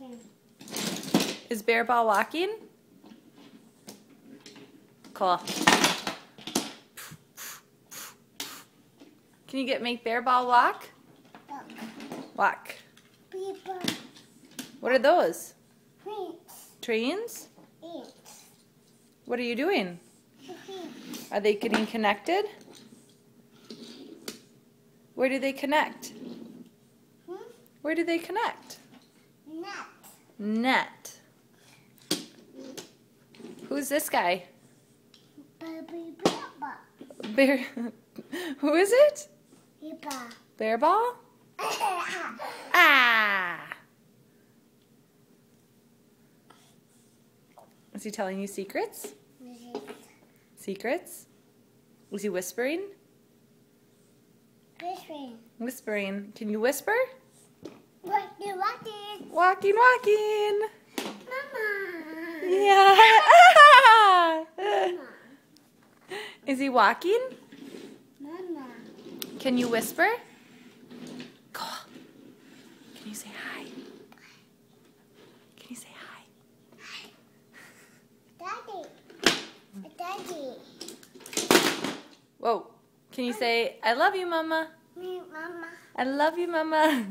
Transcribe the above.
walking. Is Bear Ball walking? Cool. Can you make Bear Ball walk? Look. Walk. People. What are those? Prints. Trains? Ants. What are you doing? Prints. Are they getting connected? Where do they connect? Where do they connect? Nut. Net. Who's this guy? Baby Peppa. Bear. Who is it? Peppa. Bear Ball? Ah! Is he telling you secrets? Secrets? Was he whispering? Whispering. Whispering. Can you whisper? Walking, walking. Walking, walking. Mama. Yeah. Mama. Is he walking? Mama. Can you whisper? Cool. Can you say hi? Can you say hi? Daddy. Daddy. Whoa. Can you say, I love you, Mama? Me, Mama. I love you, Mama.